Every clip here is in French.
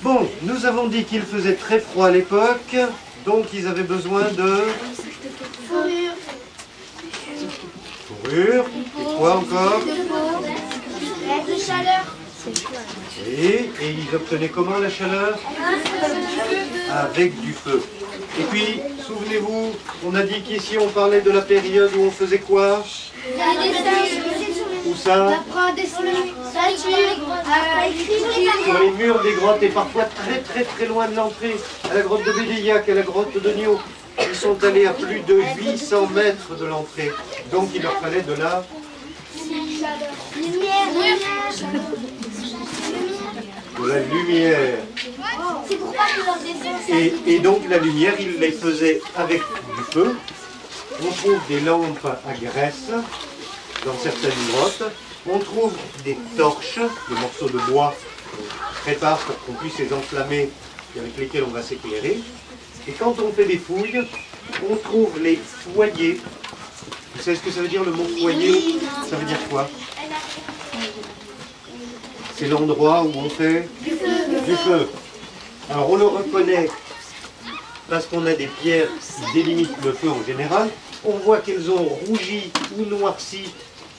Bon, nous avons dit qu'il faisait très froid à l'époque, donc ils avaient besoin de... Fourrure. Fourrure. Et quoi encore? De chaleur. Et ils obtenaient comment la chaleur? Avec du feu. Et puis, souvenez-vous, on a dit qu'ici on parlait de la période où on faisait quoi? Où ça? Sur les murs des grottes et parfois très loin de l'entrée, à la grotte de Bédéiac, à la grotte de Nio. Ils sont allés à plus de 800 mètres de l'entrée. Donc il leur fallait de la lumière. C'est pour pas que leur dessin. Et donc la lumière, ils les faisaient avec du feu. On trouve des lampes à graisse dans certaines grottes. On trouve des torches, des morceaux de bois qu'on prépare pour qu'on puisse les enflammer et avec lesquels on va s'éclairer. Et quand on fait des fouilles, on trouve les foyers. Vous savez ce que ça veut dire le mot foyer? Ça veut dire quoi? C'est l'endroit où on fait du feu. Alors on le reconnaît parce qu'on a des pierres qui délimitent le feu en général. On voit qu'elles ont rougi ou noirci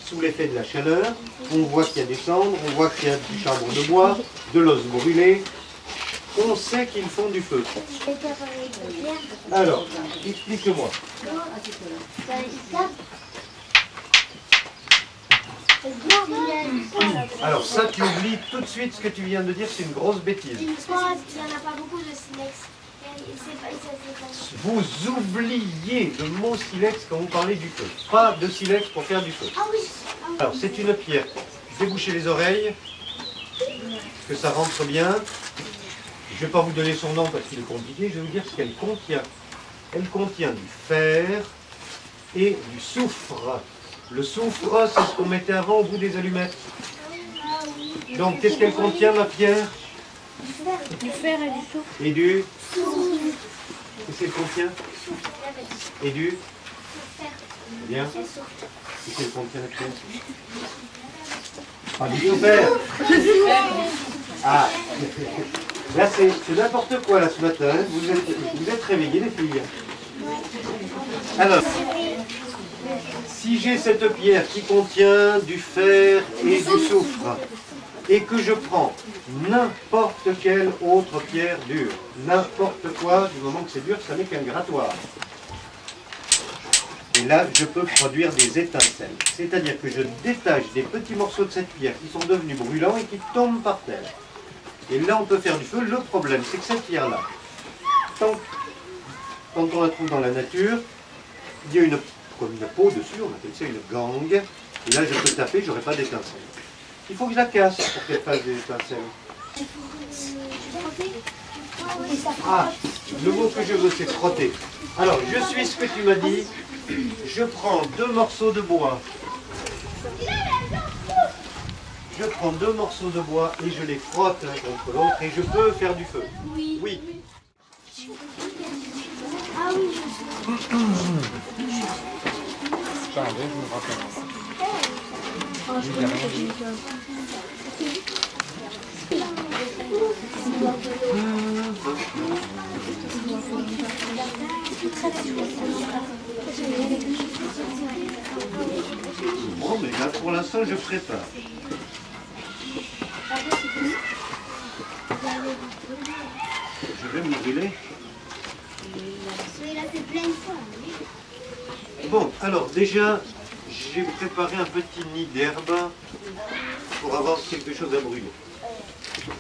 sous l'effet de la chaleur. On voit qu'il y a des cendres, on voit qu'il y a du charbon de bois, de l'os brûlé. On sait qu'ils font du feu. Alors, explique-moi. Alors ça, tu oublies tout de suite ce que tu viens de dire, c'est une grosse bêtise. Il n'y en a pas beaucoup de silex. Vous oubliez le mot silex quand vous parlez du feu. Pas de silex pour faire du feu. Ah oui. Alors, c'est une pierre. Débouchez les oreilles, que ça rentre bien. Je ne vais pas vous donner son nom parce qu'il est compliqué, je vais vous dire ce qu'elle contient. Elle contient du fer et du soufre. Le soufre, c'est ce qu'on mettait avant au bout des allumettes. Donc, qu'est-ce qu'elle contient, ma pierre? Du fer et du soufre. Et du... Qu'est-ce qu'elle contient? Et du... Bien. Qu'est-ce qu'elle contient, la pierre? Ah, du soufre. Ah, là c'est n'importe quoi là ce matin, hein. Vous êtes réveillés les filles. Alors, si j'ai cette pierre qui contient du fer et du soufre, et que je prends n'importe quelle autre pierre dure, n'importe quoi, du moment que c'est dur, ça n'est qu'un grattoir. Et là, je peux produire des étincelles. C'est-à-dire que je détache des petits morceaux de cette pierre qui sont devenus brûlants et qui tombent par terre. Et là, on peut faire du feu. Le problème, c'est que cette pierre-là, quand on la trouve dans la nature, il y a comme une peau dessus, on appelle ça une gangue. Et là, je peux taper, je n'aurai pas d'étincelles. Il faut que je la casse pour qu'elle fasse des étincelles. Ah, le mot que je veux, c'est frotter. Alors, je suis ce que tu m'as dit. Je prends 2 morceaux de bois. Je prends 2 morceaux de bois et je les frotte l'un contre l'autre et je peux faire du feu. Oui. Oui. Ah oui. Je me rappelle. Bon, mais là, pour l'instant, je prépare. Je vais me brûler. Bon, alors déjà, j'ai préparé un petit nid d'herbe pour avoir quelque chose à brûler.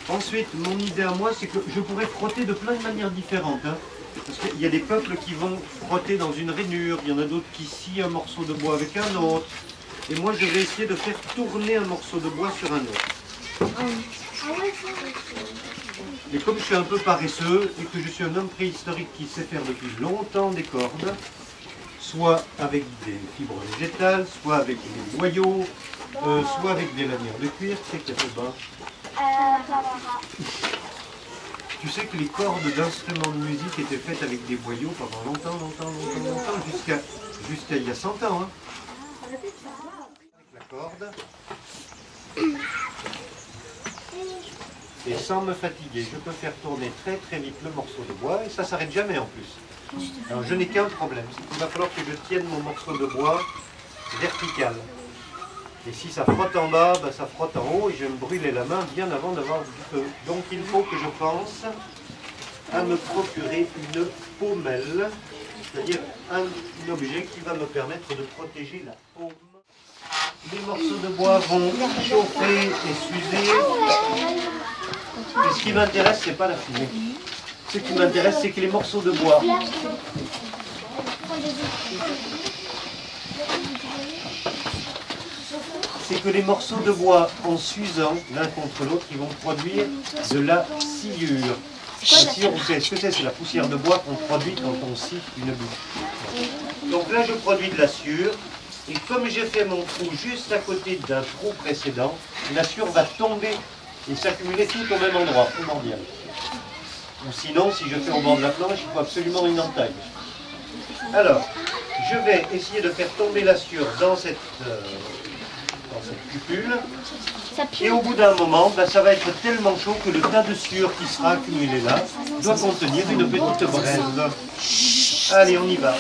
Ensuite, mon idée à moi, c'est que je pourrais frotter de plein de manières différentes. Hein. Parce qu'il y a des peuples qui vont frotter dans une rainure, il y en a d'autres qui scient un morceau de bois avec un autre. Et moi, je vais essayer de faire tourner un morceau de bois sur un autre. Et comme je suis un peu paresseux et que je suis un homme préhistorique qui sait faire depuis longtemps des cordes, soit avec des fibres végétales, soit avec des boyaux, soit avec des lanières de cuir, c'est qu'il y a peu bas. Tu sais que les cordes d'instruments de musique étaient faites avec des boyaux pendant longtemps, jusqu'à il y a 100 ans. Hein. Avec la corde. Et sans me fatiguer, je peux faire tourner très très vite le morceau de bois et ça ne s'arrête jamais en plus. Alors je n'ai qu'un problème, c'est qu'il va falloir que je tienne mon morceau de bois vertical. Et si ça frotte en bas, ben ça frotte en haut et je vais me brûler la main bien avant d'avoir du feu. Donc il faut que je pense à me procurer une pommelle, c'est-à-dire un objet qui va me permettre de protéger la paume. Les morceaux de bois vont chauffer et s'user. Et ce qui m'intéresse, c'est pas la fumée. Ce qui m'intéresse, c'est que les morceaux de bois en s'usant l'un contre l'autre, ils vont produire de la sciure. La sciure, vous savez ce que c'est? C'est la poussière de bois qu'on produit quand on scie une bouche. Donc là, je produis de la sciure. Et comme j'ai fait mon trou juste à côté d'un trou précédent, la sciure va tomber et s'accumuler tout au même endroit, primordial. Ou sinon, si je fais au bord de la planche, il faut absolument une entaille. Alors, je vais essayer de faire tomber la sciure dans cette cupule. Et au bout d'un moment, ben, ça va être tellement chaud que le tas de sciure qui sera accumulé là doit contenir une petite braise. Allez, on y va.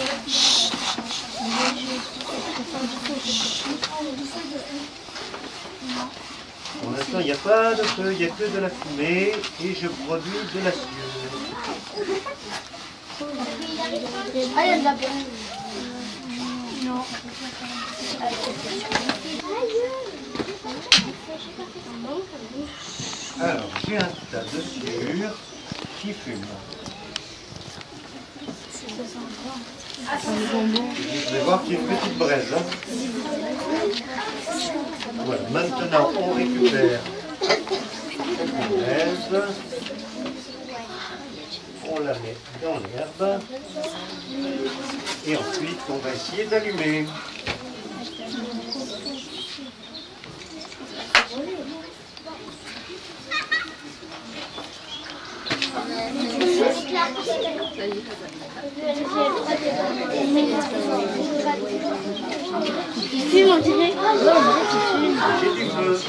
Pour l'instant, il n'y a pas de feu, il n'y a que de la fumée et je produis de la sciure. Ah, il y a de la bonne. Non. Alors, j'ai un tas de sciure qui fume. Vous allez voir qu'il y a une petite braise. Hein. Voilà, maintenant on récupère la braise. On la met dans l'herbe. Et ensuite, on va essayer d'allumer. Il fume, on dirait. J'ai du feu.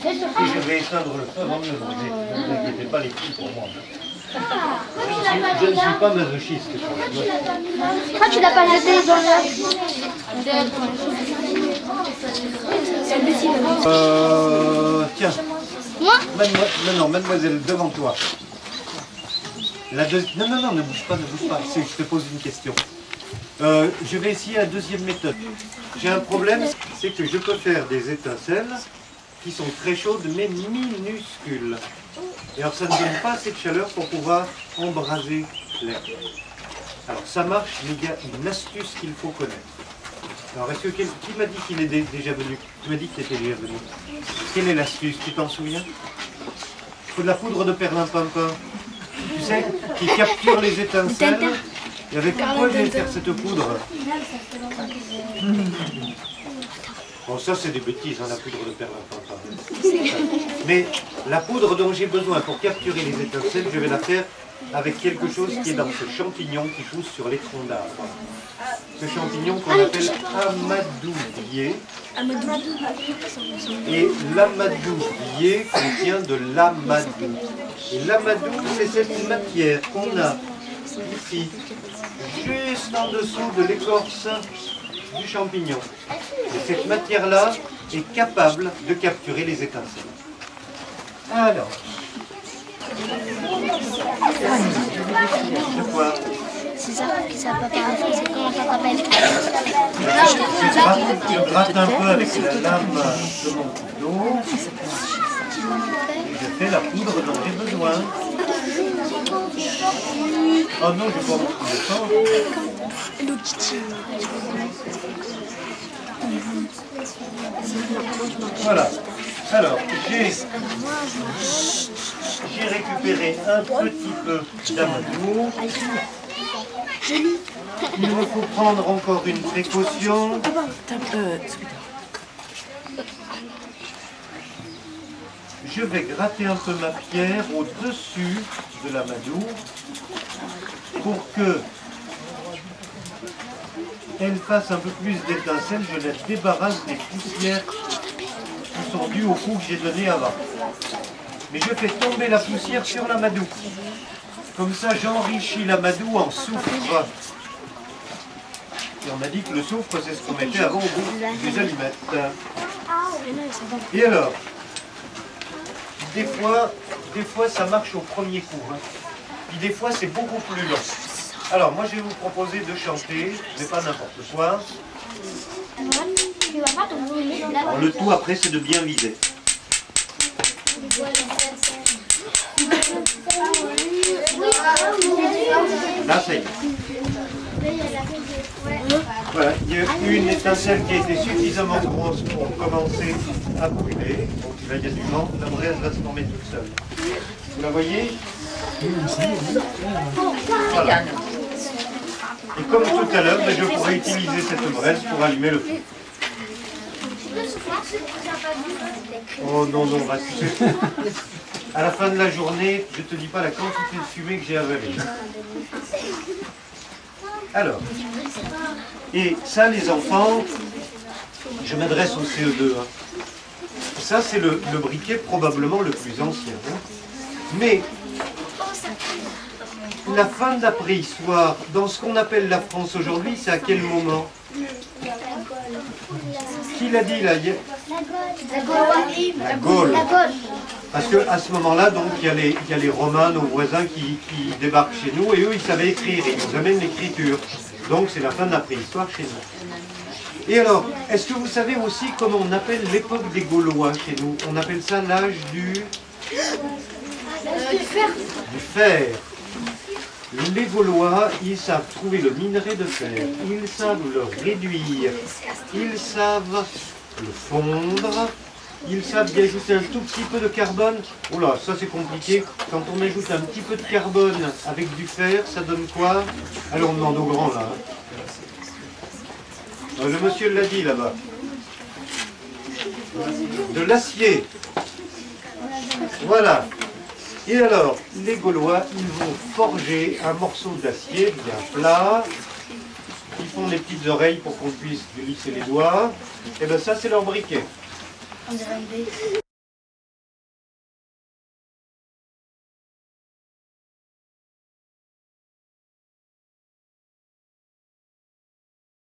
Et je vais éteindre le feu avant de le manger. Ne vous inquiétez pas, les filles, pour moi. Je ne suis pas masochiste. Pourquoi tu l'as pas jeté dans l'air? Tiens. Moi? Non, mademoiselle, devant toi. Non, ne bouge pas. Je te pose une question. Je vais essayer la deuxième méthode. J'ai un problème, c'est que je peux faire des étincelles qui sont très chaudes mais minuscules. Et alors ça ne donne pas assez de chaleur pour pouvoir embraser l'herbe. Alors ça marche, mais il y a une astuce qu'il faut connaître. Alors est-ce que qui m'a dit qu'il est déjà venu? Tu m'as dit que tu étais déjà venu. Quelle est l'astuce? Tu t'en souviens? Il faut de la poudre de perlimpinpin. Tu sais, qui capture les étincelles. Et avec quoi je vais faire cette poudre? Bon, ça c'est des bêtises, hein, la poudre de perlimpinpin. Mais la poudre dont j'ai besoin pour capturer les étincelles, je vais la faire avec quelque chose qui est dans ce champignon qui pousse sur les troncs d'arbres. Ce champignon qu'on appelle amadouvier. Et l'amadouvier contient de l'amadou. Et l'amadou, c'est cette matière qu'on a ici, juste en dessous de l'écorce du champignon. Et cette matière-là est capable de capturer les étincelles. Alors, de quoi? C'est ça qui s'appelle pas c'est comment ça s'appelle? Je gratte un peu avec la lame de mon couteau. Et je fais la poudre dont j'ai besoin. Oh non, j'ai pas beaucoup de temps. Voilà. Alors, j'ai récupéré un petit peu d'amadou. Il me faut prendre encore une précaution. Je vais gratter un peu ma pierre au-dessus de l'amadou pour que elle fasse un peu plus d'étincelles. Je la débarrasse des poussières qui sont dus au coup que j'ai donné avant. Mais je fais tomber la poussière sur l'amadou. Comme ça, j'enrichis l'amadou en soufre. Et on a dit que le soufre, c'est ce qu'on mettait avant au bout des allumettes. Et alors, des fois ça marche au premier coup. Hein. Puis des fois, c'est beaucoup plus long. Alors, moi, je vais vous proposer de chanter, mais pas n'importe quoi. Alors, le tout, après, c'est de bien viser. Là, ça y est. Voilà, il y a une étincelle qui a été suffisamment grosse pour commencer à brûler. Donc là, il y a du vent, la braise va se former toute seule. Vous la voyez? Voilà. Et comme tout à l'heure, je pourrais utiliser cette braise pour allumer le feu. Oh non, non, bah, tu sais, à la fin de la journée, je ne te dis pas la quantité de fumée que j'ai avalée. Alors, et ça les enfants, je m'adresse au CE2. Hein. Ça c'est le briquet probablement le plus ancien. Hein. Mais la fin de la préhistoire, dans ce qu'on appelle la France aujourd'hui, c'est à quel moment? Qui l'a dit là? La Gaule. Parce qu'à ce moment-là, donc, il y a les Romains, nos voisins, qui débarquent chez nous, et eux, ils savaient écrire, et ils nous amènent l'écriture. Donc, c'est la fin de la préhistoire chez nous. Et alors, est-ce que vous savez aussi comment on appelle l'époque des Gaulois chez nous? On appelle ça l'âge du fer. Les Gaulois, ils savent trouver le minerai de fer, ils savent le réduire, ils savent le fondre, ils savent y ajouter un tout petit peu de carbone. Oh là, ça c'est compliqué. Quand on ajoute un petit peu de carbone avec du fer, ça donne quoi? Alors on demande au grand là. Le monsieur l'a dit là-bas. De l'acier. Voilà. Et alors, les Gaulois, ils vont forger un morceau d'acier bien plat. Ils font des petites oreilles pour qu'on puisse glisser les doigts. Et bien ça, c'est leur briquet.